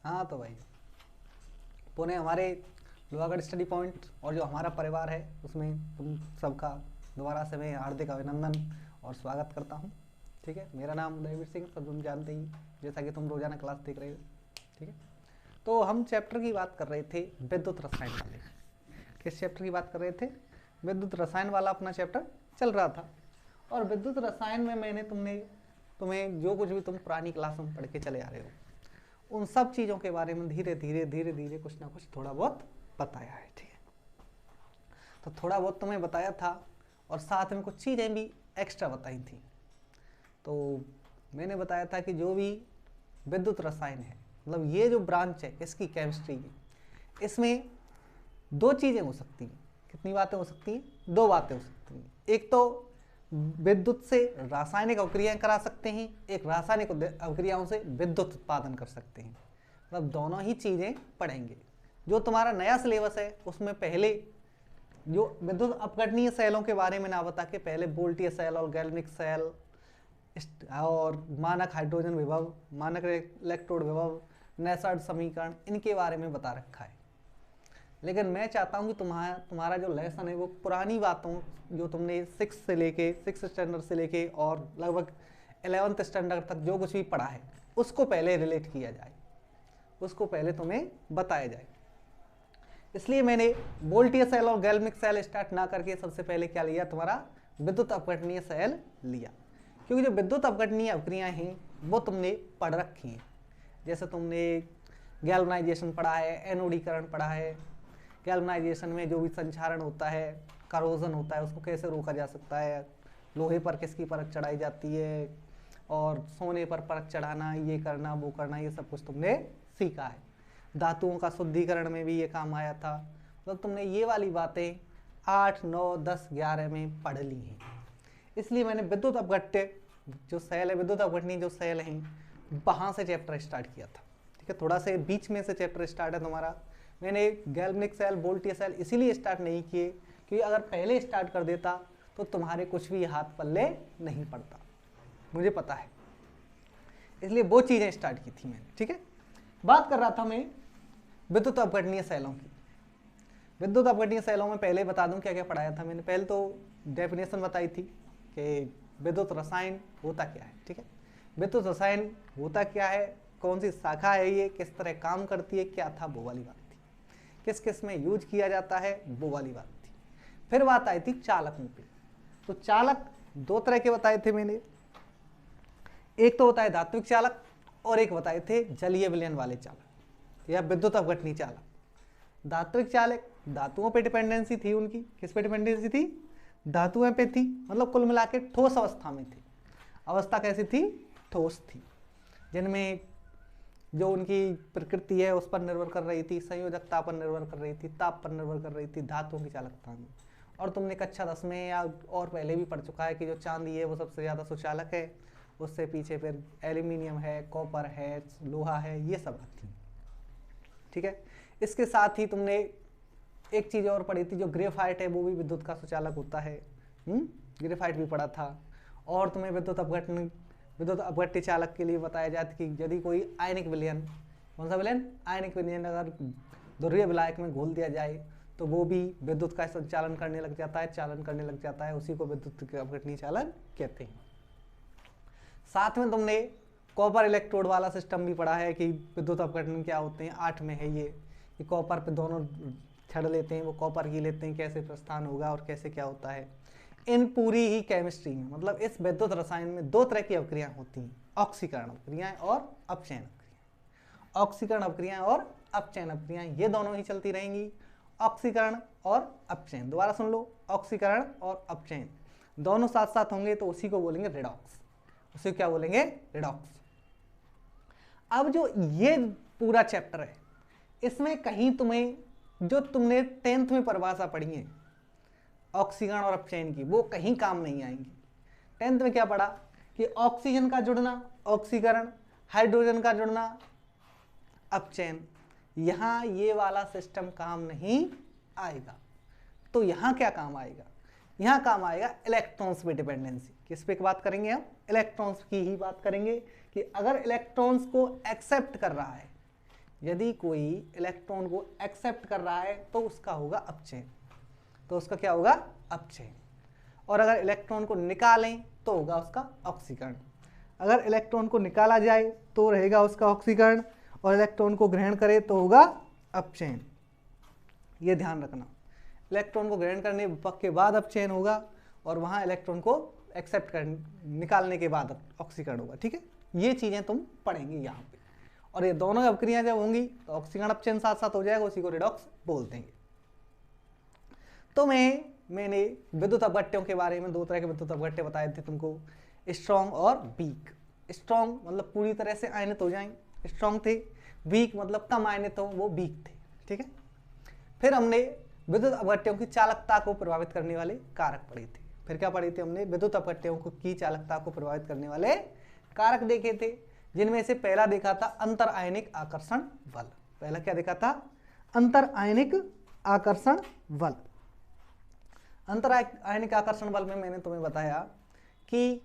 हाँ तो भाई पुणे हमारे लोहागढ़ स्टडी पॉइंट और जो हमारा परिवार है उसमें तुम सबका दोबारा से मैं हार्दिक अभिनंदन और स्वागत करता हूँ। ठीक है, मेरा नाम उदयवीर सिंह, सब तुम जानते ही, जैसा कि तुम रोजाना क्लास देख रहे हो। ठीक है, तो हम चैप्टर की बात कर रहे थे विद्युत रसायन वाले। किस चैप्टर की बात कर रहे थे? विद्युत रसायन वाला अपना चैप्टर चल रहा था। और विद्युत रसायन में मैंने तुम्हें जो कुछ भी तुम पुरानी क्लास में पढ़ के चले आ रहे हो उन सब चीज़ों के बारे में धीरे धीरे कुछ ना कुछ थोड़ा बहुत बताया है। ठीक है, तो थोड़ा बहुत तुम्हें बताया था और साथ में कुछ चीज़ें भी एक्स्ट्रा बताई थी। तो मैंने बताया था कि जो भी विद्युत रसायन है, मतलब ये जो ब्रांच है इसकी केमिस्ट्री की, इसमें दो चीज़ें हो सकती हैं। कितनी बातें हो सकती हैं? दो बातें हो सकती हैं। एक तो विद्युत से रासायनिक अभिक्रियाएं करा सकते हैं, एक रासायनिक अभिक्रियाओं से विद्युत उत्पादन कर सकते हैं। मतलब दोनों ही चीज़ें पढ़ेंगे। जो तुम्हारा नया सिलेबस है उसमें पहले जो विद्युत अपघटनीय सेलों के बारे में ना बता के पहले वोल्टीय सेल और गैल्वेनिक सेल और मानक हाइड्रोजन विभव, मानक इलेक्ट्रोड विभव, नेसर्ड समीकरण, इनके बारे में बता रखा है। लेकिन मैं चाहता हूँ कि तुम्हारा जो लेसन है वो पुरानी बातों जो तुमने 6 स्टैंडर्ड से लेके और लगभग 11th स्टैंडर्ड तक जो कुछ भी पढ़ा है उसको पहले रिलेट किया जाए, उसको पहले तुम्हें बताया जाए। इसलिए मैंने वोल्टीय सेल और गैल्वेनिक सेल स्टार्ट ना करके सबसे पहले क्या लिया, तुम्हारा विद्युत अपघटनीय सेल लिया। क्योंकि जो विद्युत अपघटनीय अभिक्रियाएं हैं वो तुमने पढ़ रखी हैं। जैसे तुमने गैल्वनाइजेशन पढ़ा है, एनोडीकरण पढ़ा है। गैल्वनाइजेशन में जो भी संक्षारण होता है, करोजन होता है, उसको कैसे रोका जा सकता है, लोहे पर किसकी परत चढ़ाई जाती है और सोने पर परत चढ़ाना, ये करना वो करना, ये सब कुछ तुमने सीखा है। धातुओं का शुद्धिकरण में भी ये काम आया था। मतलब तुमने ये वाली बातें 8, 9, 10, 11 में पढ़ ली हैं। इसलिए मैंने विद्युत अपघट्य जो सेल है, विद्युत अपघटनीय जो सेल हैं, वहाँ से चैप्टर स्टार्ट किया था। ठीक है, थोड़ा से बीच में से चैप्टर स्टार्ट है तुम्हारा। मैंने गैल्वेनिक सेल, वोल्टीय सेल इसीलिए स्टार्ट नहीं किए क्योंकि अगर पहले स्टार्ट कर देता तो तुम्हारे कुछ भी हाथ पल्ले नहीं पड़ता, मुझे पता है। इसलिए वो चीज़ें स्टार्ट की थी मैंने। ठीक है, बात कर रहा था मैं विद्युत अपघटनीय सेलों की। विद्युत अपघटनीय सेलों में पहले बता दूं क्या क्या पढ़ाया था मैंने। पहले तो डेफिनेशन बताई थी कि विद्युत रसायन होता क्या है। ठीक है, विद्युत रसायन होता क्या है, कौन सी शाखा है ये, किस तरह काम करती है, क्या था, वो वाली बात थी। किस किस में यूज किया जाता है, वो वाली बात थी। फिर बात आई थी चालकों पे। तो चालक दो तरह के बताए थे मैंने, एक तो होता है धात्विक चालक और एक बताए थे जलीय विलयन वाले चालक या विद्युत अपघटनीय चालक। धात्विक चालक धातुओं पे डिपेंडेंसी थी उनकी। किस पे डिपेंडेंसी थी? धातुओं पे थी। मतलब कुल मिला के ठोस अवस्था में थी। अवस्था कैसी थी? ठोस थी, जिनमें जो उनकी प्रकृति है उस पर निर्भर कर रही थी, संयोजकता पर निर्भर कर रही थी, ताप पर निर्भर कर रही थी, धातुओं की चालकता में। और तुमने कक्षा 10 में या और पहले भी पढ़ चुका है कि जो चांदी है वो सबसे ज़्यादा सुचालक है, उससे पीछे फिर एल्यूमिनियम है, कॉपर है, लोहा है, ये सब आती हैं। ठीक है, इसके साथ ही तुमने एक चीज़ और पढ़ी थी, जो ग्रेफाइट है वो भी विद्युत का सुचालक होता है। ग्रेफाइट भी पढ़ा था। और तुम्हें विद्युत अपघट्य चालक के लिए बताया जाता कि यदि कोई आयनिक विलयन, कौन सा विलयन? आयनिक विलयन अगर ध्रुवीय विलायक में घोल दिया जाए तो वो भी विद्युत का संचालन करने लग जाता है, चालन करने लग जाता है, उसी को विद्युत अपघटनीय चालन कहते हैं। साथ में तुमने कॉपर इलेक्ट्रोड वाला सिस्टम भी पढ़ा है कि विद्युत अपघटन क्या होते हैं। 8 में है ये कि कॉपर पे दोनों छड़ लेते हैं, वो कॉपर की लेते हैं, कैसे प्रस्थान होगा और कैसे क्या होता है। इन पूरी ही केमिस्ट्री में, मतलब इस विद्युत रसायन में दो तरह की अभिक्रियाएं होती हैं, ऑक्सीकरण अभिक्रियाएं और अपचयन अभिक्रियाएं। ऑक्सीकरण अभिक्रियाएं और अपचयन अभिक्रियाएं ये दोनों ही चलती रहेंगी। ऑक्सीकरण और अपचयन, दोबारा सुन लो, ऑक्सीकरण और अपचयन दोनों साथ साथ होंगे तो उसी को बोलेंगे रिडॉक्स। उसे क्या बोलेंगे? रिडॉक्स। अब जो ये पूरा चैप्टर है इसमें कहीं तुम्हें जो तुमने 10th में परिभाषा पढ़ी है ऑक्सीकरण और अपचयन की, वो कहीं काम नहीं आएंगी। 10th में क्या पढ़ा कि ऑक्सीजन का जुड़ना ऑक्सीकरण, हाइड्रोजन का जुड़ना अपचयन। यहां ये वाला सिस्टम काम नहीं आएगा। तो यहां क्या काम आएगा? यहां काम आएगा इलेक्ट्रॉन्स पे डिपेंडेंसी। किस पे बात करेंगे हम? इलेक्ट्रॉन्स की ही बात करेंगे कि अगर इलेक्ट्रॉन्स को एक्सेप्ट कर रहा है यदि कोई इलेक्ट्रॉन को एक्सेप्ट कर रहा है तो उसका होगा अपचयन, तो उसका क्या होगा? अपचयन। और अगर इलेक्ट्रॉन को निकालें तो होगा उसका ऑक्सीकरण। अगर इलेक्ट्रॉन को निकाला जाए तो रहेगा उसका ऑक्सीकरण, और इलेक्ट्रॉन को ग्रहण करे तो होगा अपचयन। ये ध्यान रखना, इलेक्ट्रॉन को ग्रहण करने के बाद अपचयन होगा, और वहाँ इलेक्ट्रॉन को एक्सेप्ट कर निकालने के बाद ऑक्सीकरण होगा। ठीक है, ये चीज़ें तुम पढ़ेंगे यहाँ पे। और ये दोनों अभिक्रियाएं जब होंगी तो ऑक्सीकरण अपचयन साथ साथ हो जाएगा, उसी को रिडॉक्स बोलते हैं। तो मैंने विद्युत अपघट्यों के बारे में 2 तरह के विद्युत अपघट्य बताए थे तुमको, स्ट्रॉन्ग और वीक। स्ट्रॉन्ग मतलब पूरी तरह से आयनित हो जाएं, स्ट्रॉन्ग थे। वीक मतलब कम आयनित हो, वो वीक थे। ठीक है, फिर हमने विद्युत अपघट्यों की चालकता को प्रभावित करने वाले कारक पढ़े थे। फिर क्या पढ़े थे हमने? विद्युत अपघट्यों की चालकता को प्रभावित करने वाले कारक देखे थे, जिनमें से पहला देखा था अंतर आयनिक आकर्षण बल। पहला क्या देखा था? अंतर आयनिक आकर्षण बल। अंतर आयनिक आकर्षण बल में मैंने तुम्हें बताया कि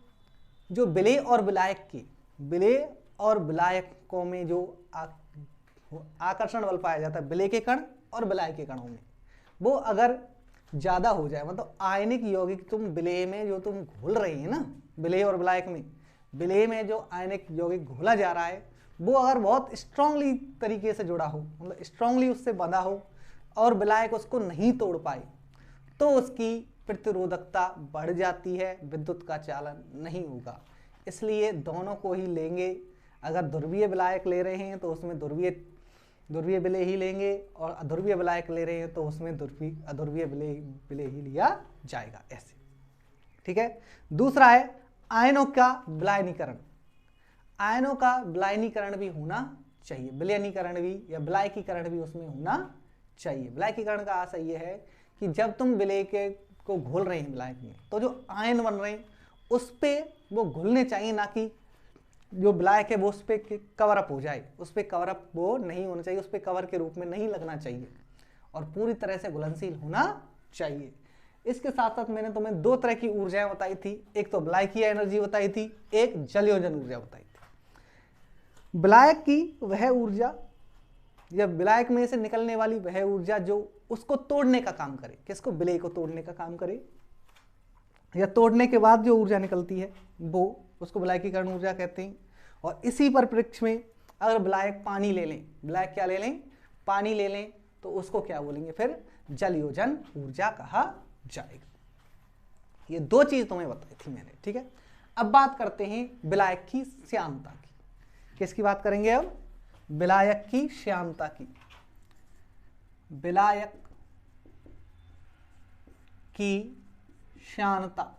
जो विलेय और विलायकों में जो आकर्षण बल पाया जाता है विलेय के कण और विलायक के कणों में, वो अगर ज्यादा हो जाए, मतलब आयनिक यौगिक तुम विलेय में जो तुम घोल रहे हैं ना, विलेय और विलायक में, विलेय में जो आयनिक यौगिक घोला जा रहा है वो अगर बहुत स्ट्रांगली तरीके से जुड़ा हो, मतलब स्ट्रांगली उससे बंधा हो, और विलायक उसको नहीं तोड़ पाए, तो उसकी प्रतिरोधकता बढ़ जाती है, विद्युत का चालन नहीं होगा। इसलिए दोनों को ही लेंगे। अगर ध्रुवीय विलायक ले रहे हैं तो उसमें ध्रुवीय विलेय ही लेंगे, और अध्रुवीय विलायक ले रहे हैं तो उसमें अध्रुवीय विलेय ही लिया जाएगा, ऐसे। ठीक है, दूसरा है आयनों का विलायनीकरण। आयनों का विलायनीकरण भी होना चाहिए, विलयनीकरण भी या विलायकीकरण भी उसमें होना चाहिए। विलायकीकरण का आशय यह है कि जब तुम विलेय को घोल रहे हैं विलायक में, तो जो आयन बन रहे हैं उस पे वो घुलने चाहिए, ना कि जो विलायक है वो उस पर कवर अप हो जाए। उस पर कवर अप वो नहीं होना चाहिए, उस पर कवर के रूप में नहीं लगना चाहिए, और पूरी तरह से घुलनशील होना चाहिए। इसके साथ साथ मैंने तुम्हें 2 तरह की ऊर्जाएं बताई थी, एक तो विलायकीय एनर्जी बताई थी, एक जलयोजन ऊर्जा बताई थी। विलायक की वह ऊर्जा या विलायक में से निकलने वाली वह ऊर्जा जो उसको तोड़ने का काम करे, किसको? विलेय को तोड़ने का काम करे, या तोड़ने के बाद जो ऊर्जा निकलती है वो उसको विलायकीकरण ऊर्जा कहते हैं। और इसी परिप्रेक्ष्य में अगर विलायक पानी ले लें, विलायक क्या ले लें? पानी ले लें, तो उसको क्या बोलेंगे? फिर जलयोजन ऊर्जा कहा जाएगा। ये 2 चीज तुम्हें बताई थी मैंने। ठीक है, अब बात करते हैं विलायक की श्यानता की। किसकी बात करेंगे अब? विलायक की श्यानता की। विलायक की श्यानता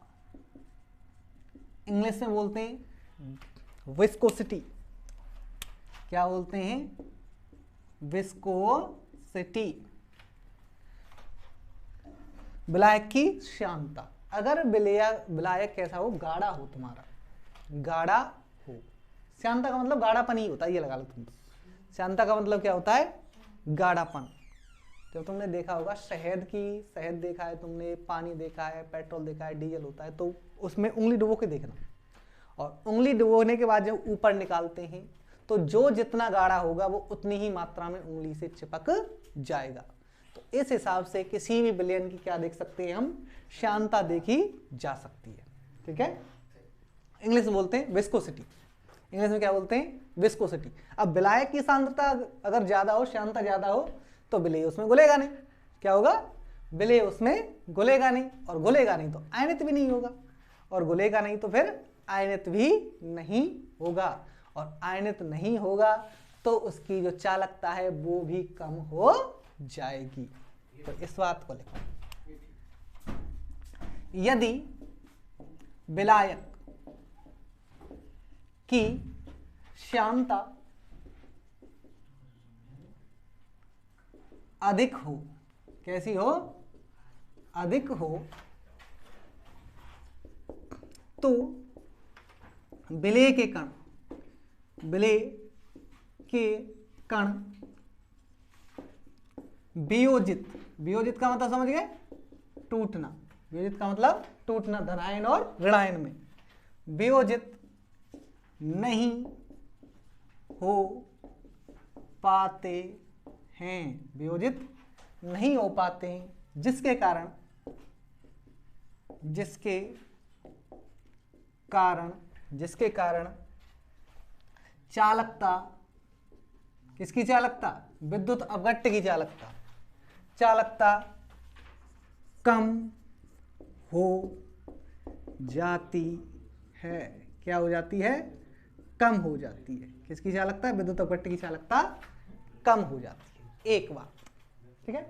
इंग्लिश में बोलते हैं विस्कोसिटी। क्या बोलते हैं? विस्कोसिटी। विलायक की श्यानता। अगर विलायक कैसा हो? गाढ़ा हो, तुम्हारा गाढ़ा हो। श्यानता का मतलब गाढ़ापन ही होता है, ये लगा लो तुम। श्यानता का मतलब क्या होता है? गाढ़ापन। जब तुमने देखा होगा शहद देखा है तुमने, पानी देखा है, पेट्रोल देखा है, डीजल होता है, तो उसमें उंगली डुबो के देखना, और उंगली डुबोने के बाद जब ऊपर निकालते हैं तो जो जितना गाढ़ा होगा वो उतनी ही मात्रा में उंगली से चिपक जाएगा। तो इस हिसाब से किसी भी विलयन की क्या देख सकते हैं हम? श्यानता देखी जा सकती है। ठीक है, इंग्लिश में बोलते हैं विस्कोसिटी। इंग्लिश में क्या बोलते हैं? विस्कोसिटी। अब विलायक की सांद्रता अगर ज्यादा हो, श्यानता ज्यादा हो, तो विलेय उसमें घुलेगा नहीं। क्या होगा? विलेय उसमें घुलेगा नहीं, और घुलेगा नहीं तो आयनित भी नहीं होगा, और घुलेगा नहीं तो फिर आयनित भी नहीं होगा, और आयनित नहीं होगा तो उसकी जो चालकता है वो भी कम हो जाएगी। तो इस बात को लिखो। यदि विलायक की श्यानता अधिक हो, कैसी हो? अधिक हो, तो विलेय के कण वियोजित का मतलब समझ गए? टूटना। वियोजित का मतलब टूटना, धनायन और ऋणायन में। वियोजित नहीं हो पाते हैं, वियोजित नहीं हो पाते हैं, जिसके कारण चालकता, किसकी चालकता, विद्युत अपघट्य की चालकता कम हो जाती है। क्या हो जाती है? कम हो जाती है। किसकी चालकता? विद्युत अपघट्य की चालकता कम हो जाती है। एक बात, ठीक है।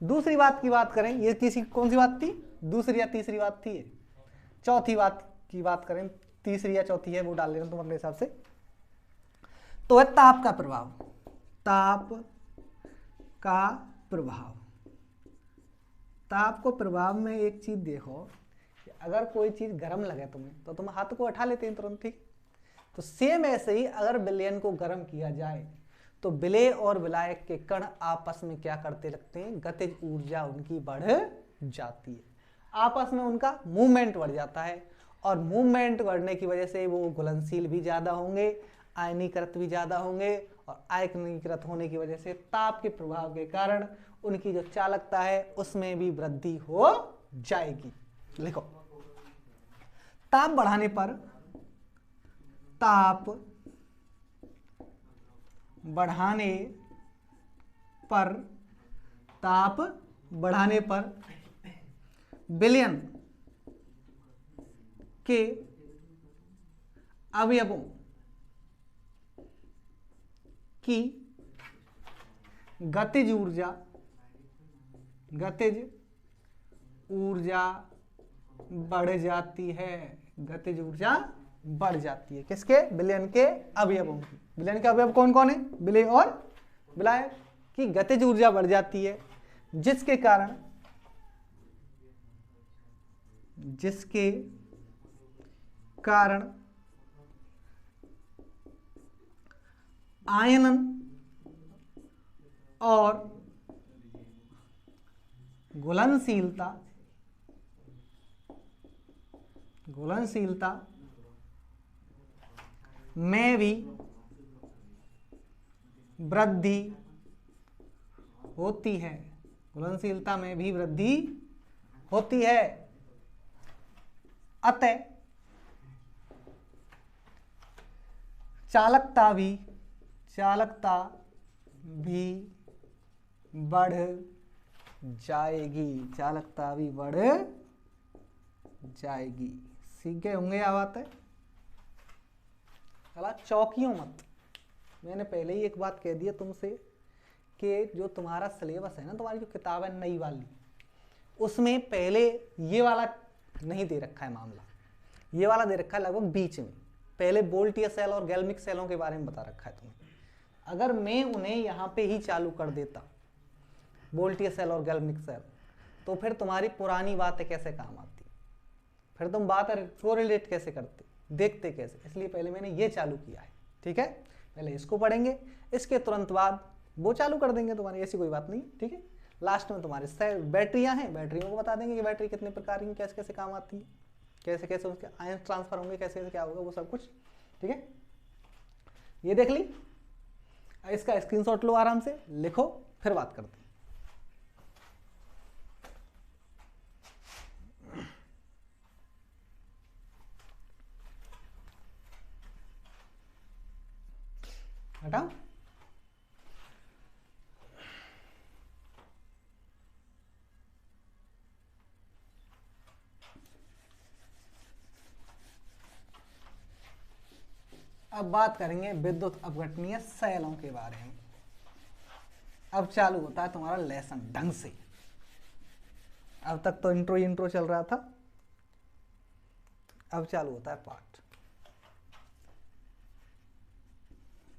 दूसरी बात की बात करें, ये कौन सी बात थी? दूसरी या तीसरी बात थी? चौथी बात की बात करें, तीसरी या चौथी है वो डाल लेना तुम अपने हिसाब से। तो है ताप का प्रभाव। ताप को प्रभाव में एक चीज देखो, अगर कोई चीज गर्म लगे तुम्हें तो तुम हाथ को उठा लेते हैं तुरंत, ठीक। तो सेम ऐसे ही अगर विलयन को गर्म किया जाए तो विलेय और विलायक के कण आपस में क्या करते लगते हैं? गतिज ऊर्जा उनकी बढ़ जाती है, आपस में उनका मूवमेंट बढ़ जाता है, और मूवमेंट बढ़ने की वजह से वो घुलनशील भी ज्यादा होंगे, आयनीकृत भी ज्यादा होंगे, और आयनीकृत होने की वजह से ताप के प्रभाव के कारण उनकी जो चालकता है उसमें भी वृद्धि हो जाएगी। लिखो, ताप बढ़ाने पर विलयन के अवयवों की गतिज ऊर्जा बढ़ जाती है। गतिज ऊर्जा बढ़ जाती है किसके? विलयन के अवयवों की। विलयन के अवयव कौन कौन है? विलेय और विलायक की गतिज ऊर्जा बढ़ जाती है, जिसके कारण आयनन और घुलनशीलता में भी वृद्धि होती है। घुलनशीलता में भी वृद्धि होती है। अतः चालकता भी बढ़ जाएगी। चालकता भी बढ़ जाएगी। सीख गए होंगे क्या बात है? चला चौकियों मत। मैंने पहले ही एक बात कह दी है तुमसे कि जो तुम्हारा सिलेबस है ना, तुम्हारी जो किताब है नई वाली, उसमें पहले ये वाला नहीं दे रखा है मामला, ये वाला दे रखा है लगभग बीच में। पहले बोल्टियर सेल और गैल्मिक सेलों के बारे में बता रखा है तुम्हें। अगर मैं उन्हें यहाँ पे ही चालू कर देता, बोल्टियर सेल और गैल्मिक सेल, तो फिर तुम्हारी पुरानी बातें कैसे काम आती, फिर तुम बात कोरिलेट कैसे करते, देखते कैसे। इसलिए पहले मैंने ये चालू किया है, ठीक है। पहले इसको पढ़ेंगे, इसके तुरंत बाद वो चालू कर देंगे तुम्हारी, ऐसी कोई बात नहीं, ठीक है। लास्ट में तुम्हारे बैटरियां हैं, बैटरियों को बता देंगे कि बैटरी कितने प्रकार की, कैसे कैसे काम आती है, कैसे कैसे उसके आयन ट्रांसफर होंगे, कैसे कैसे क्या होगा, वो सब कुछ, ठीक है। ये देख ली, इसका स्क्रीनशॉट लो, आराम से लिखो, फिर बात करते हैं। हटाओ। अब बात करेंगे विद्युत अपघटनीय सेलों के बारे में। अब चालू होता है तुम्हारा लेसन ढंग से। अब तक तो इंट्रो चल रहा था, अब चालू होता है पाठ।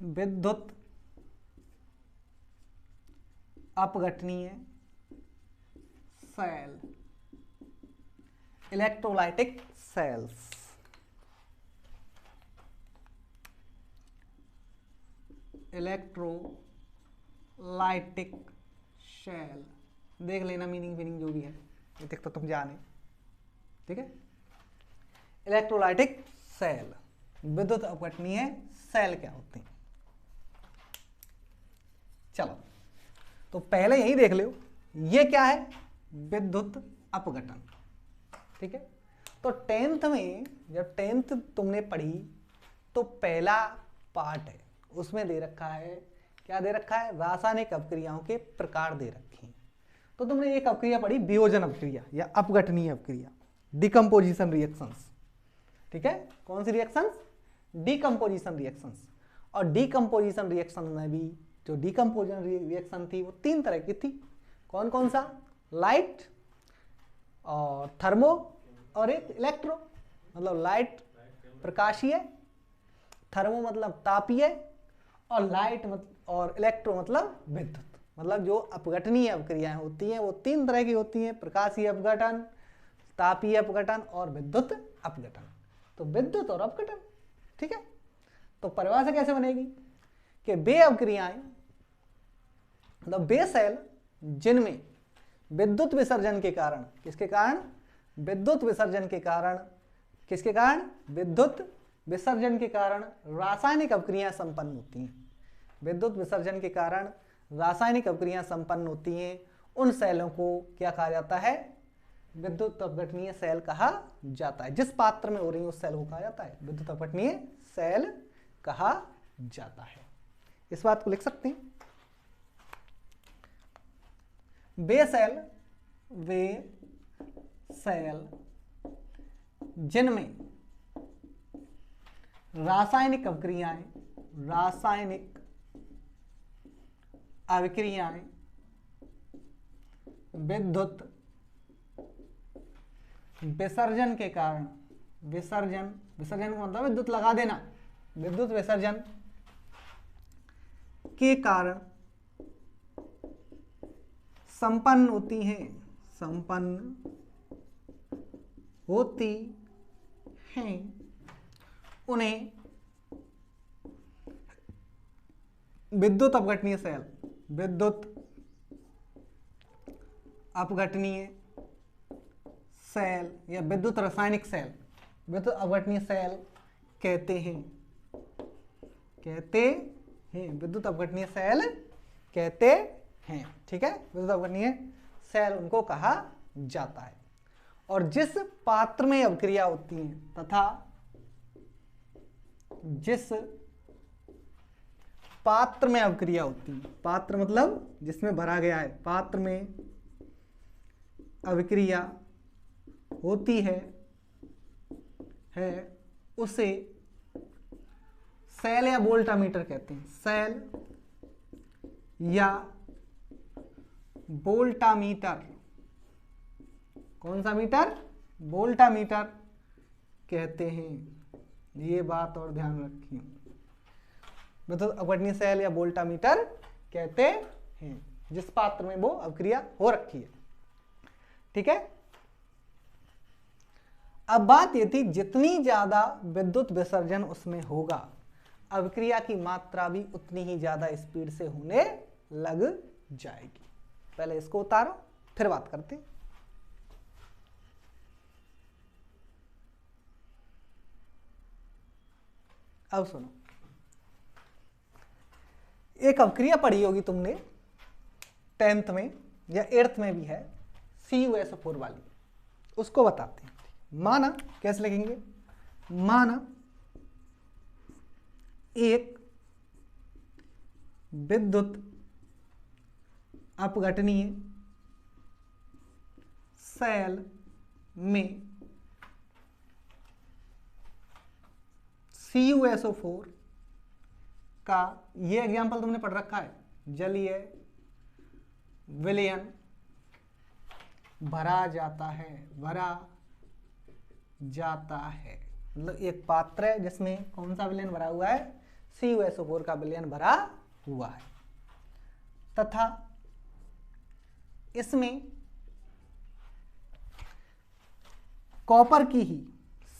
विद्युत अपघटनीय cell, electrolytic cells. Electrolytic cell देख लेना, मीनिंग जो भी है ये तक तो तुम जाने, ठीक है। इलेक्ट्रोलाइटिक सेल, विद्युत अपघटनीय सेल क्या होते हैं? चलो तो पहले यही देख लो, ये क्या है, विद्युत अपघटन। ठीक है, तो 10th में जब 10th तुमने पढ़ी तो पहला पार्ट है, उसमें दे रखा है, क्या दे रखा है, रासायनिक अपक्रियाओं के प्रकार दे रखे हैं। तो तुमने एक अपक्रिया पढ़ी वियोजन अपक्रिया या अपघटनीय अपक्रिया, डिकम्पोजिशन रिएक्शंस। ठीक है, कौन सी रिएक्शंस, डिकम्पोजिशन रिएक्शंस। और डिकम्पोजिशन रिएक्शन में भी जो डिकम्पोजिशन रिएक्शन थी वो 3 तरह की थी। कौन कौन सा, लाइट और थर्मो और एक इलेक्ट्रो। मतलब लाइट प्रकाशीय, थर्मो मतलब तापीय, और लाइट और इलेक्ट्रो मतलब विद्युत। मतलब जो अपघटनीय अपक्रियाएं होती हैं वो 3 तरह की होती हैं, प्रकाशीय अपघटन, तापीय अपघटन और विद्युत अपघटन। तो विद्युत और अपघटन। ठीक है, तो परिभाषा कैसे बनेगी कि वे अपक्रियाएं, मतलब वे सेल जिनमें विद्युत विसर्जन के कारण, किसके कारण, विद्युत विसर्जन के कारण, किसके कारण, विद्युत विसर्जन के कारण रासायनिक अपक्रियाएं संपन्न होती हैं। विद्युत विसर्जन के कारण रासायनिक अपक्रियाएं संपन्न होती हैं, उन सेलों को क्या कहा जाता है, विद्युत अपघटनीय सेल कहा जाता है। जिस पात्र में हो रही है उस सेल को कहा जाता है विद्युत अपघटनीय सेल कहा जाता है। इस बात को लिख सकते हैं, वे सेल जिनमें रासायनिक अभिक्रियाएं विद्युत विसर्जन के कारण, विसर्जन का मतलब विद्युत लगा देना, विद्युत विसर्जन के कारण संपन्न होती हैं, उन्हें विद्युत अपघटनीय सेल या विद्युत रासायनिक सेल, विद्युत अपघटनीय सेल कहते हैं, विद्युत अपघटनीय सेल कहते हैं। ठीक है, विद्युत अपघटनीय सेल उनको कहा जाता है। और जिस पात्र में अभिक्रिया होती है तथा जिस पात्र में अभिक्रिया होती है, पात्र मतलब जिसमें भरा गया है, पात्र में अभिक्रिया होती है उसे सेल या वोल्टामीटर कहते हैं। सेल या वोल्टामीटर, कौन सा मीटर, वोल्टामीटर कहते हैं। ये बात और ध्यान रखिए, विद्युत अपघटनीय सेल या वोल्टामीटर कहते हैं जिस पात्र में वो अभिक्रिया हो रखी है। ठीक है, अब बात ये थी जितनी ज्यादा विद्युत विसर्जन उसमें होगा, अभिक्रिया की मात्रा भी उतनी ही ज्यादा स्पीड से होने लग जाएगी। पहले इसको उतारो फिर बात करते हैं। अब सुनो, एक अभिक्रिया पढ़ी होगी तुमने 10th में या 8th में भी है, CuSO4 वाली, उसको बताते हैं। माना, कैसे लिखेंगे, माना एक विद्युत अपघटनीय सेल में CuSO4 का, ये एग्जाम्पल तुमने पढ़ रखा है, जलीय विलयन भरा जाता है। मतलब एक पात्र है जिसमें कौन सा विलयन भरा हुआ है, CuSO4 का विलयन भरा हुआ है, तथा इसमें कॉपर की ही,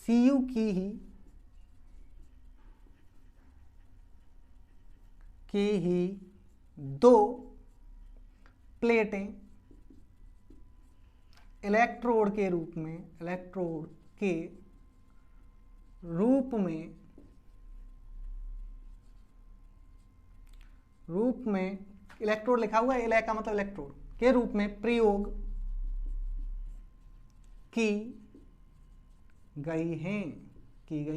Cu की ही 2 प्लेटें इलेक्ट्रोड के रूप में इलेक्ट्रोड लिखा हुआ है, इले का मतलब इलेक्ट्रोड के रूप में प्रयोग की गई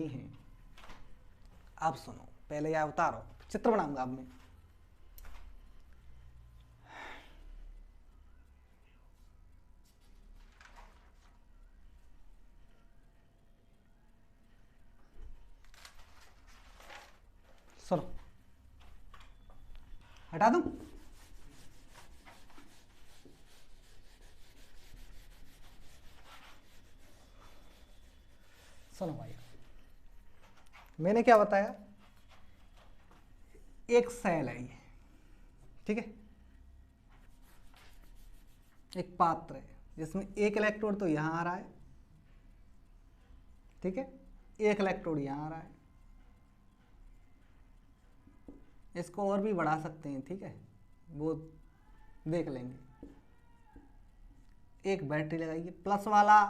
हैं। अब सुनो, पहले यह उतारो, चित्र बनाऊंगा अब मैं। सुनो, हटा दूं? सुनो भाई, मैंने क्या बताया, एक सेल है ये, ठीक है, एक पात्र है जिसमें एक इलेक्ट्रोड तो यहां आ रहा है, ठीक है, एक इलेक्ट्रोड यहां आ रहा है। इसको और भी बढ़ा सकते हैं, ठीक है, वो देख लेंगे। एक बैटरी लगाइए, प्लस वाला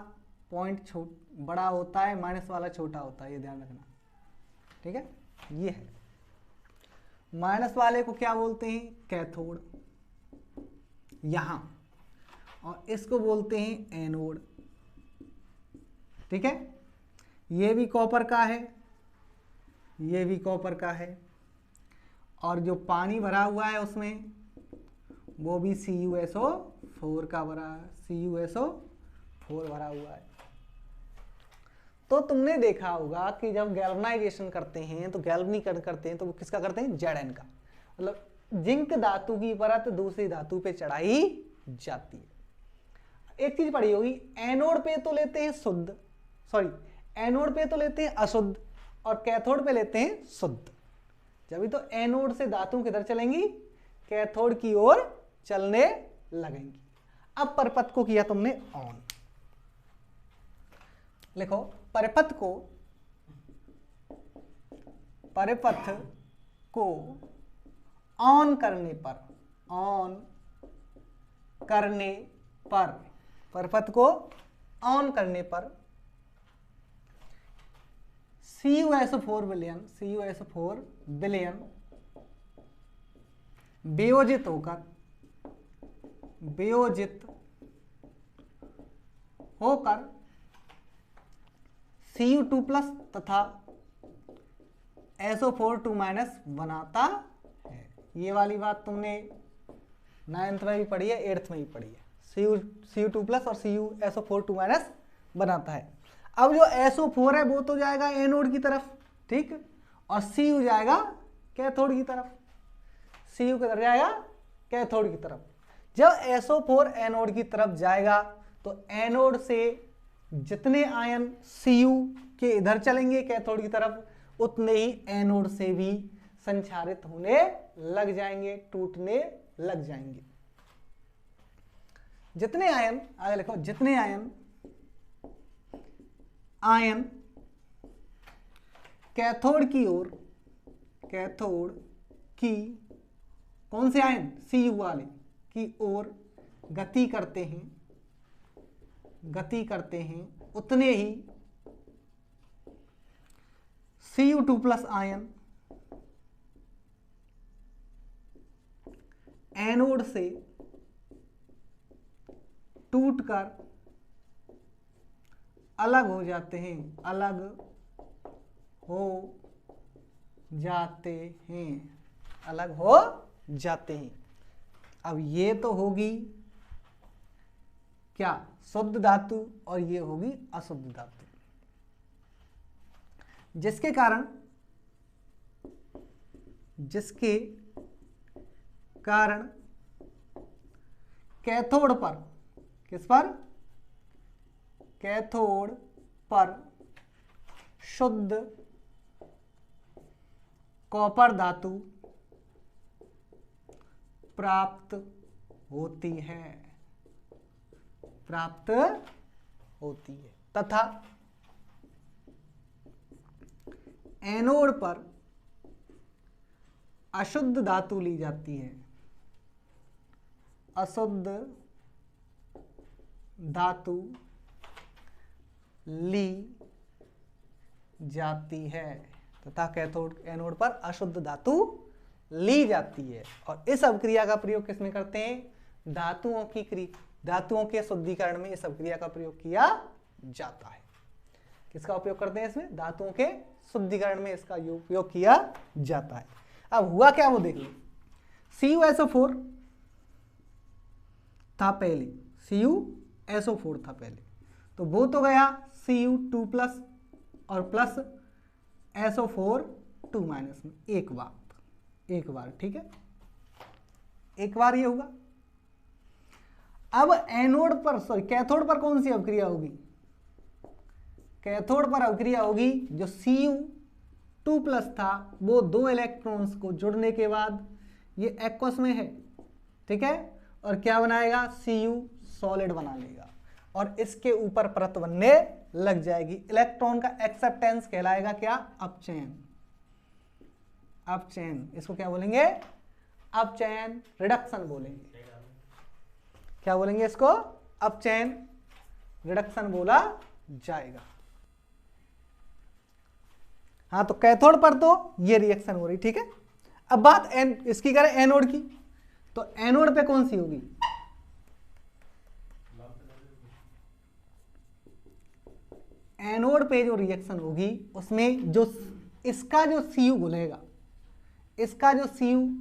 पॉइंट बड़ा होता है, माइनस वाला छोटा होता है, ये ध्यान रखना, ठीक है। ये है माइनस वाले को क्या बोलते हैं, कैथोड, यहां, और इसको बोलते हैं एनोड, ठीक है। ये भी कॉपर का है, ये भी कॉपर का है, और जो पानी भरा हुआ है उसमें वो भी CuSO4 का भरा, CuSO4 भरा हुआ है। तो तुमने देखा होगा कि जब गैल्वनाइजेशन करते हैं तो गैल्वनीकरण करते हैं तो वो किसका करते हैं, Zn का, मतलब जिंक धातु की परत दूसरी धातु पे चढ़ाई जाती है। एक चीज पढ़ी होगी, एनोड पे तो लेते हैं शुद्ध, सॉरी एनोड पे तो लेते हैं अशुद्ध और कैथोड पे लेते हैं शुद्ध। जब तो एनोड से धातु किधर चलेंगी, कैथोड की ओर चलने लगेंगी। अब परपथ को किया तुमने ऑन, लिखो परिपथ को ऑन करने पर परिपथ को ऑन करने पर CuSO4 विलयन वियोजित होकर Cu2+ तथा SO4 2- बनाता है। ये वाली बात तुमने 9th में भी पढ़ी है, 8th में भी पढ़ी है। Cu2+ और CuSO4 2- बनाता है। अब जो SO4 है वो तो जाएगा एनोड की तरफ, ठीक, और Cu जाएगा कैथोड की तरफ। Cu किधर जाएगा, कैथोड की तरफ। जब SO4 एनोड की तरफ जाएगा तो एनोड से जितने आयन Cu के इधर चलेंगे कैथोड की तरफ, उतने ही एनोड से भी संचारित होने लग जाएंगे, टूटने लग जाएंगे। जितने आयन, आगे लिखो, जितने आयन कैथोड की कौन से आयन, Cu वाले की ओर गति करते हैं उतने ही Cu2+ आयन एनोड से टूटकर अलग हो जाते हैं। अब ये तो होगी क्या, शुद्ध धातु, और ये होगी अशुद्ध धातु, जिसके कारण कैथोड पर, किस पर, कैथोड पर शुद्ध कॉपर धातु प्राप्त होती है तथा एनोड पर अशुद्ध धातु ली जाती है, अशुद्ध धातु ली जाती है तथा कैथोड, एनोड पर अशुद्ध धातु ली जाती है। और इस अभिक्रिया का प्रयोग किसमें करते हैं? धातुओं के शुद्धिकरण में इस अभिक्रिया का प्रयोग किया जाता है। किसका उपयोग करते हैं इसमें? धातुओं के शुद्धिकरण में इसका उपयोग किया जाता है। अब हुआ क्या वो देख लो। CuSO4 था पहले, CuSO4 था पहले, तो वो तो गया Cu2+ और प्लस SO4 2- में एक बार, ठीक है, एक बार ये होगा। अब एनोड पर, सॉरी कैथोड पर कौन सी अभिक्रिया होगी? कैथोड पर अभिक्रिया होगी जो Cu2+ था वो 2 इलेक्ट्रॉन्स को जुड़ने के बाद ये एक्वस में है, ठीक है, और क्या बनाएगा? Cu सॉलिड बना लेगा और इसके ऊपर परत बनने लग जाएगी। इलेक्ट्रॉन का एक्सेप्टेंस कहलाएगा क्या? अपचयन। इसको क्या बोलेंगे? अपचयन, रिडक्शन बोलेंगे। क्या बोलेंगे इसको? अपचयन, रिडक्शन बोला जाएगा। हाँ, तो कैथोड पर तो ये रिएक्शन हो रही, ठीक है। अब बात इसकी करें एनोड की, तो एनोड पे कौन सी होगी? एनोड पे जो रिएक्शन होगी उसमें जो इसका जो Cu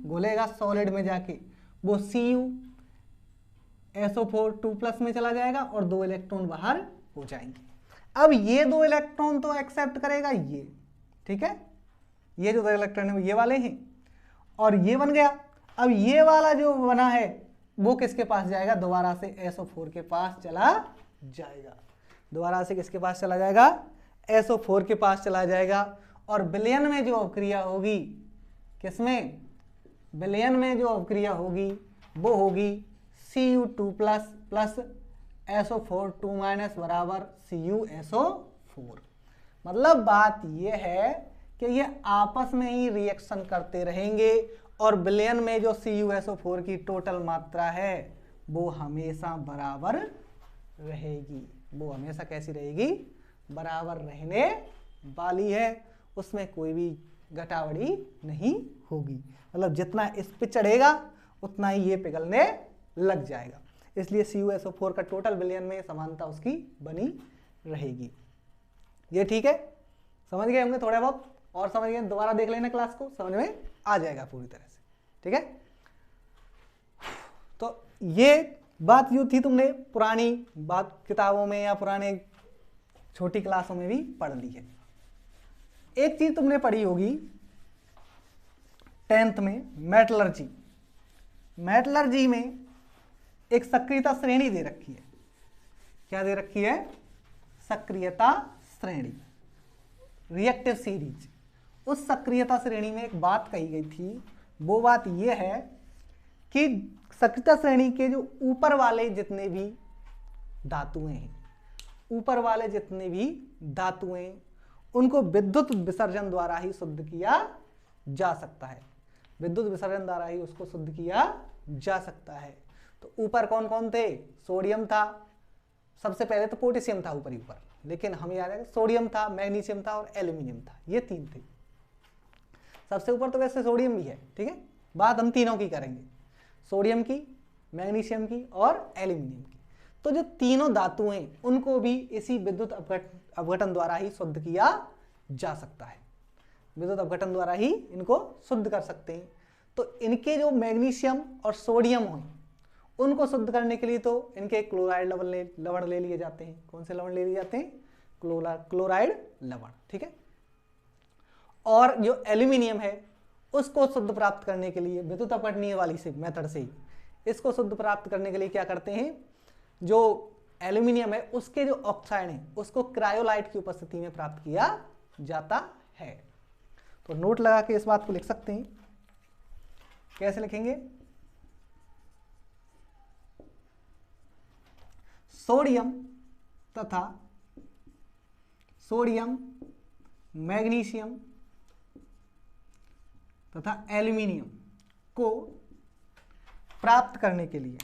घुलेगा, सॉलिड में जाके वो CuSO4 2+ में चला जाएगा और 2 इलेक्ट्रॉन बाहर हो जाएंगे। अब ये 2 इलेक्ट्रॉन तो एक्सेप्ट करेगा ये, ठीक है, ये जो 2 इलेक्ट्रॉन है ये वाले हैं और ये बन गया। अब ये वाला जो बना है वो किसके पास जाएगा? दोबारा से SO4 के पास चला जाएगा। दोबारा से किसके पास चला जाएगा? SO4 के पास चला जाएगा। और विलयन में जो अभिक्रिया होगी, किसमें? विलयन में जो अभिक्रिया होगी वो होगी Cu2+ प्लस SO4 2- बराबर CuSO4। मतलब बात ये है कि ये आपस में ही रिएक्शन करते रहेंगे और विलयन में जो CuSO4 की टोटल मात्रा है वो हमेशा बराबर रहेगी। वो हमेशा कैसी रहेगी? बराबर रहने वाली है, उसमें कोई भी घटावड़ी नहीं होगी। मतलब जितना इस पे चढ़ेगा उतना ही ये पिघलने लग जाएगा। इसलिए CuSO4 का टोटल विलयन में समानता उसकी बनी रहेगी। ये ठीक है, समझ गए होंगे थोड़ा बहुत, और समझ गए दोबारा देख लेना क्लास को, समझ में आ जाएगा पूरी तरह से, ठीक है। तो ये बात यूं थी, तुमने पुरानी बात किताबों में या पुराने छोटी क्लासों में भी पढ़ ली है। एक चीज तुमने पढ़ी होगी 10th में, मेटलर्जी में एक सक्रियता श्रेणी दे रखी है। क्या दे रखी है? सक्रियता श्रेणी, रिएक्टिव सीरीज। उस सक्रियता श्रेणी में एक बात कही गई थी, वो बात यह है कि सक्रियता श्रेणी के जो ऊपर वाले जितने भी धातुएं हैं, उनको विद्युत विसर्जन द्वारा ही शुद्ध किया जा सकता है। विद्युत विसर्जन द्वारा ही उसको शुद्ध किया जा सकता है। तो ऊपर कौन कौन थे? सोडियम था, सबसे पहले तो पोटेशियम था ऊपर, लेकिन हम याद है सोडियम था, मैग्नीशियम था और एल्यूमिनियम था, ये 3 थे। सबसे ऊपर तो वैसे सोडियम भी है, ठीक है। बात हम तीनों की करेंगे, सोडियम की, मैग्नीशियम की और एल्यूमिनियम की। तो जो तीनों धातुएं हैं उनको भी इसी विद्युत अपघटन द्वारा ही शुद्ध किया जा सकता है। विद्युत अपघटन द्वारा ही इनको शुद्ध कर सकते हैं। तो इनके जो मैग्नीशियम और सोडियम हो उनको शुद्ध करने के लिए तो इनके क्लोराइड लवण ले लिए जाते हैं। कौन से लवण ले लिए जाते हैं? क्लोराइड लवण, ठीक है। और जो एल्यूमिनियम है उसको शुद्ध प्राप्त करने के लिए विद्युत अपघटनीय वाली से मेथड से ही इसको शुद्ध प्राप्त करने के लिए क्या करते हैं? जो एल्यूमिनियम है उसके जो ऑक्साइड है उसको क्रायोलाइट की उपस्थिति में प्राप्त किया जाता है। तो नोट लगा के इस बात को लिख सकते हैं। कैसे लिखेंगे? सोडियम तथा मैग्नीशियम तथा एल्यूमिनियम को प्राप्त करने के लिए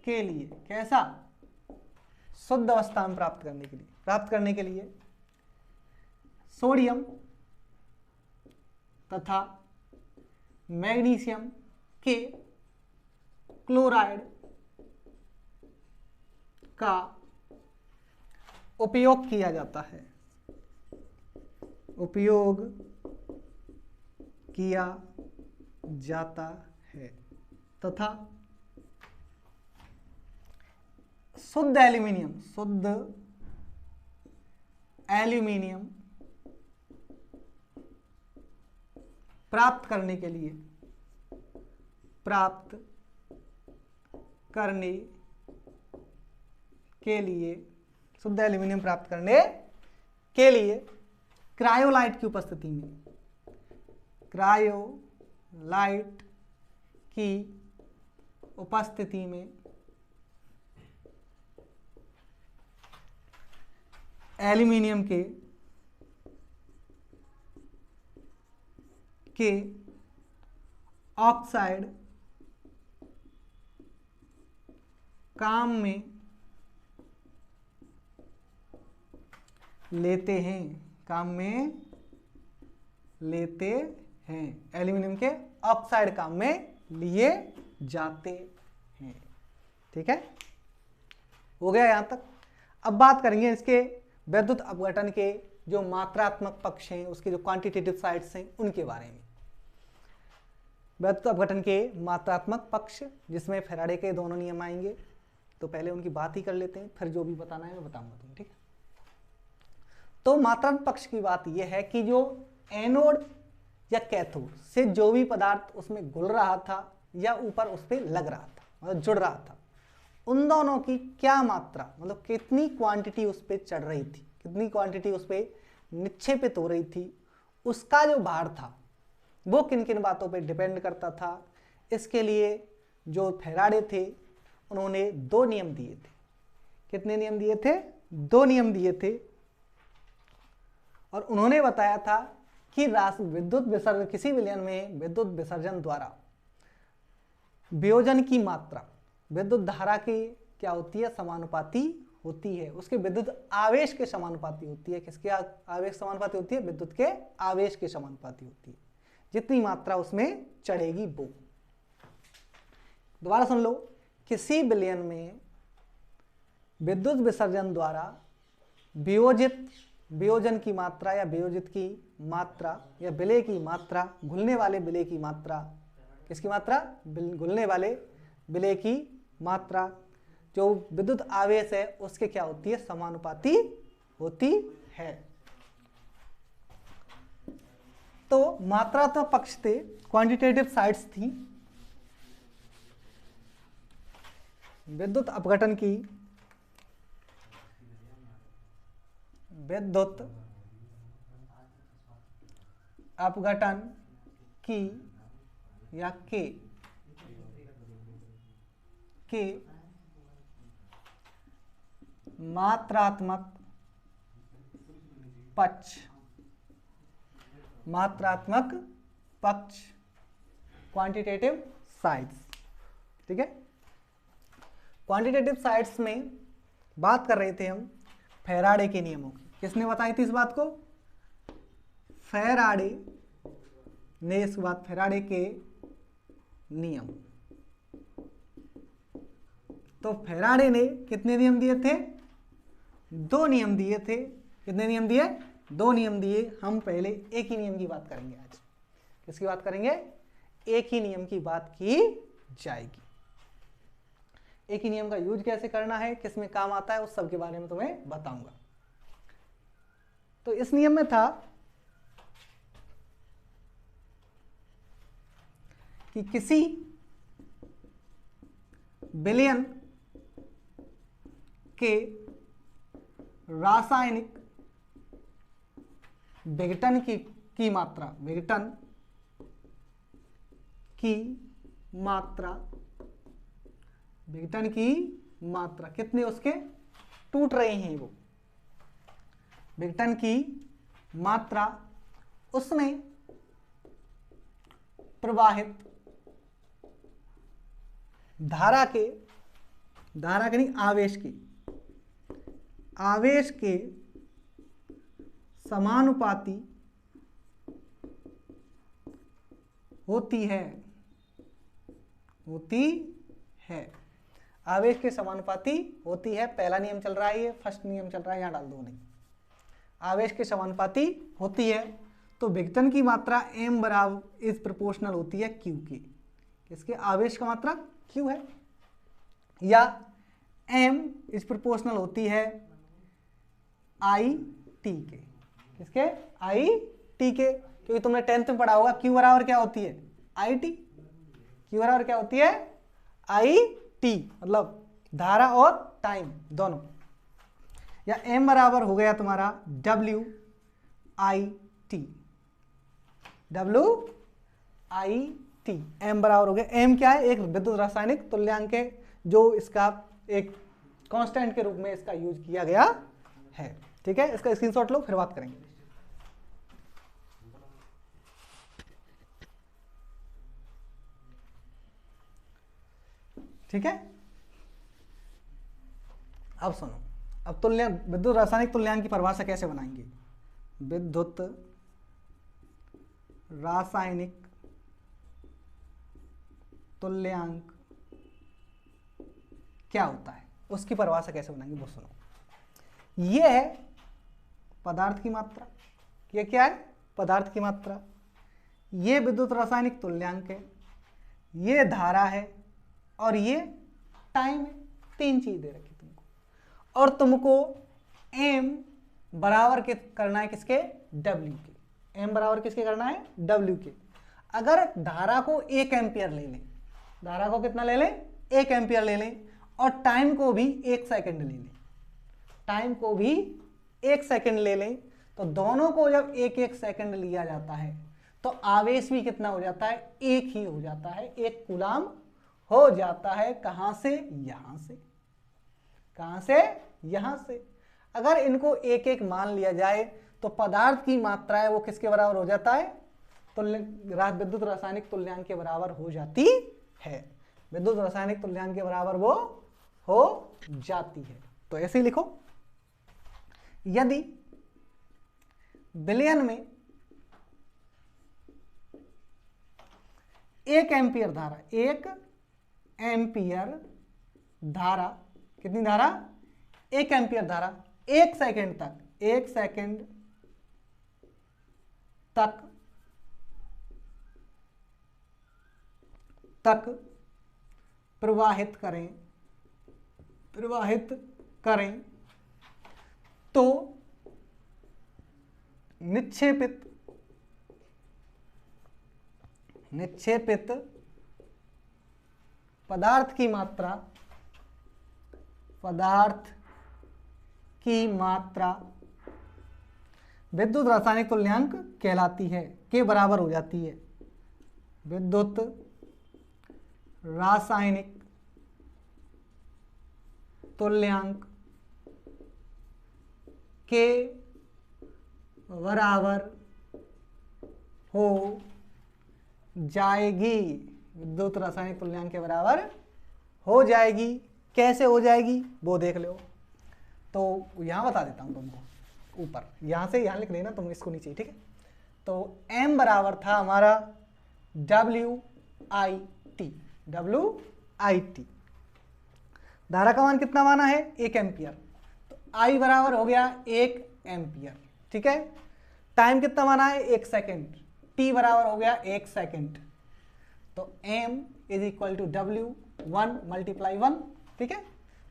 के लिए, कैसा? शुद्ध अवस्था में प्राप्त करने के लिए सोडियम तथा मैग्नीशियम के क्लोराइड का उपयोग किया जाता है, उपयोग किया जाता है तथा शुद्ध एल्यूमिनियम प्राप्त करने के लिए शुद्ध एल्यूमिनियम प्राप्त करने के लिए क्रायोलाइट की उपस्थिति में एल्यूमिनियम के ऑक्साइड काम में लेते हैं, एल्यूमिनियम के ऑक्साइड काम में लिए जाते हैं। ठीक है, हो गया यहां तक। अब बात करेंगे इसके विद्युत अपघटन के जो मात्रात्मक पक्ष हैं, उसके जो क्वांटिटेटिव साइड्स हैं, उनके बारे में। विद्युत अपघटन के मात्रात्मक पक्ष, जिसमें फैराडे के दोनों नियम आएंगे, तो पहले उनकी बात ही कर लेते हैं, फिर जो भी बताना है मैं बताऊंगा तुम्हें। ठीक है, तो मात्रात्मक पक्ष की बात यह है कि जो एनोड या कैथोड से जो भी पदार्थ उसमें घुल रहा था या ऊपर उस पर लग रहा था, मतलब जुड़ रहा था, उन दोनों की क्या मात्रा, मतलब कितनी क्वांटिटी उस पर चढ़ रही थी, कितनी क्वांटिटी उस पर निक्षेपित हो रही थी, उसका जो भार था वो किन किन बातों पे डिपेंड करता था। इसके लिए जो फैराडे थे उन्होंने 2 नियम दिए थे। कितने नियम दिए थे? 2 नियम दिए थे। और उन्होंने बताया था कि विद्युत विसर्जन, किसी विलयन में विद्युत विसर्जन द्वारा वियोजन की मात्रा विद्युत धारा की क्या होती है? समानुपाती होती है, उसके विद्युत आवेश के समानुपाती होती है। किसके आवेश समानुपाती होती है? विद्युत के आवेश के समानुपाती होती है। जितनी मात्रा उसमें चढ़ेगी वो। दोबारा सुन लो, किसी विलयन में विद्युत विसर्जन द्वारा वियोजन की मात्रा या वियोजित की मात्रा या विलय की मात्रा, घुलने वाले विलय की मात्रा, किसकी मात्रा? घुलने वाले विलय की मात्रा जो विद्युत आवेश है उसके क्या होती है? समानुपाती होती है। तो मात्रात्मक पक्ष थे, क्वांटिटेटिव साइड्स थी विद्युत अपघटन की, विद्युत अपघटन की या के मात्रात्मक पक्ष क्वांटिटेटिव साइड्स। ठीक है, क्वांटिटेटिव साइड्स में बात कर रहे थे हम फैराडे के नियमों की। किसने बताई थी इस बात को? फैराडे ने इस बात, फैराडे के नियम। तो फैराडे ने कितने नियम दिए थे? 2 नियम दिए थे। कितने नियम दिए? 2 नियम दिए। हम पहले एक ही नियम की बात करेंगे आज। किसकी बात करेंगे? एक ही नियम की बात की जाएगी। एक ही नियम का यूज कैसे करना है, किसमें काम आता है, उस सब के बारे में तुम्हें बताऊंगा। तो इस नियम में था कि किसी विलयन के रासायनिक विघटन की मात्रा कितने उसके टूट रहे हैं, वो विघटन की मात्रा, उसमें प्रवाहित धारा के धारा के नहीं, आवेश के समानुपाती होती है, आवेश के समानुपाती होती है। पहला नियम चल रहा है, ये फर्स्ट नियम चल रहा है, यहां डाल दो नहीं। आवेश के समानुपाती होती है तो विघटन की मात्रा m बराबर इज प्रोपोर्शनल होती है q के। किसके? आवेश का मात्रा q है, या m इज प्रोपोर्शनल होती है I t के। किसके? I t के, क्योंकि तुमने 10th में पढ़ा होगा q बराबर क्या होती है? I t। q बराबर क्या होती है? I t, मतलब धारा और टाइम दोनों। या m बराबर हो गया तुम्हारा W I t, m बराबर हो गया। m क्या है? एक विद्युत रासायनिक तुल्यांक है, जो इसका एक कांस्टेंट के रूप में इसका यूज किया गया है। ठीक है, इसका स्क्रीनशॉट लो, फिर बात करेंगे। ठीक है, अब सुनो, अब तुल्यांक, विद्युत रासायनिक तुल्यांक की परिभाषा कैसे बनाएंगे? विद्युत रासायनिक तुल्यांक क्या होता है, उसकी परिभाषा कैसे बनाएंगे वो सुनो। ये है पदार्थ की मात्रा, ये क्या है? पदार्थ की मात्रा। ये विद्युत रासायनिक तुल्यांक है, ये धारा है, और ये टाइम है। तीन चीज दे रखी तुमको, और तुमको m बराबर के करना है किसके? W के। m बराबर किसके करना है? W के। अगर धारा को 1 एम्पियर ले लें, धारा को कितना ले लें? 1 एम्पियर ले लें, और टाइम को भी 1 सेकंड ले लें, टाइम को भी 1 सेकंड ले लें, तो दोनों को जब 1-1 सेकंड लिया जाता है तो आवेश भी कितना हो जाता है? एक ही हो जाता है, 1 कूलाम हो जाता है। कहां से? यहां से। कहां से? यहां से। अगर इनको 1-1 मान लिया जाए तो पदार्थ की मात्रा है वो किसके बराबर हो जाता है? विद्युत रासायनिक तुल्यांक के बराबर हो जाती है। विद्युत रासायनिक तुल्यांक के बराबर वो हो जाती है। तो ऐसे ही लिखो, यदि बिलियन में 1 एम्पियर धारा, 1 एम्पियर धारा, कितनी धारा? 1 एम्पियर धारा 1 सेकंड तक, 1 सेकंड तक प्रवाहित करें तो निक्षेपित पदार्थ की मात्रा विद्युत रासायनिक तुल्यांक कहलाती है, के बराबर हो जाती है। विद्युत रासायनिक तुल्यांक के बराबर हो जाएगी। विद्युत रासायनिक तुल्यांक के बराबर हो जाएगी। कैसे हो जाएगी वो देख लो। तो यहां बता देता हूं तुमको, ऊपर यहां से यहां लिख लेना तुम, इसको नीचे। ठीक है, तो m बराबर था हमारा WIT। धारा का मान कितना माना है? 1 एम्पियर। तो I बराबर हो गया 1 एम्पियर। ठीक है, टाइम कितना माना है? 1 सेकेंड। T बराबर हो गया 1 सेकेंड। तो m is equal to W 1 × 1। ठीक है,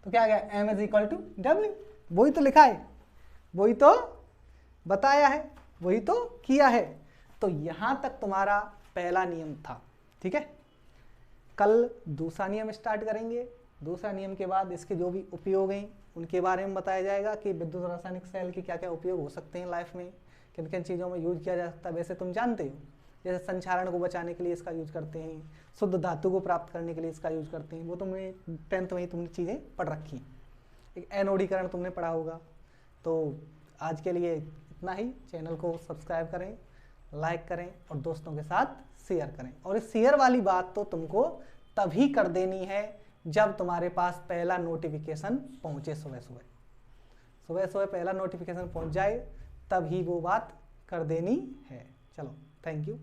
तो क्या आ गया? m is equal to W। वही तो लिखा है, वही तो बताया है, वही तो किया है। तो यहां तक तुम्हारा पहला नियम था। ठीक है, कल दूसरा नियम स्टार्ट करेंगे। दूसरा नियम के बाद इसके जो भी उपयोग हैं उनके बारे में बताया जाएगा कि विद्युत रासायनिक सेल के क्या क्या उपयोग हो सकते हैं लाइफ में, किन किन चीज़ों में यूज किया जा सकता है। वैसे तुम जानते हो, जैसे संक्षारण को बचाने के लिए इसका यूज करते हैं, शुद्ध धातु को प्राप्त करने के लिए इसका यूज करते हैं। वो तुमने 10th में ही तुमने चीज़ें पढ़ रखी। एक एनोडीकरण तुमने पढ़ा होगा। तो आज के लिए इतना ही। चैनल को सब्सक्राइब करें, लाइक करें और दोस्तों के साथ शेयर करें। और इस शेयर वाली बात तो तुमको तभी कर देनी है जब तुम्हारे पास पहला नोटिफिकेशन पहुंचे सुबह सुबह पहला नोटिफिकेशन पहुंच जाए तब ही वो बात कर देनी है। चलो थैंक यू।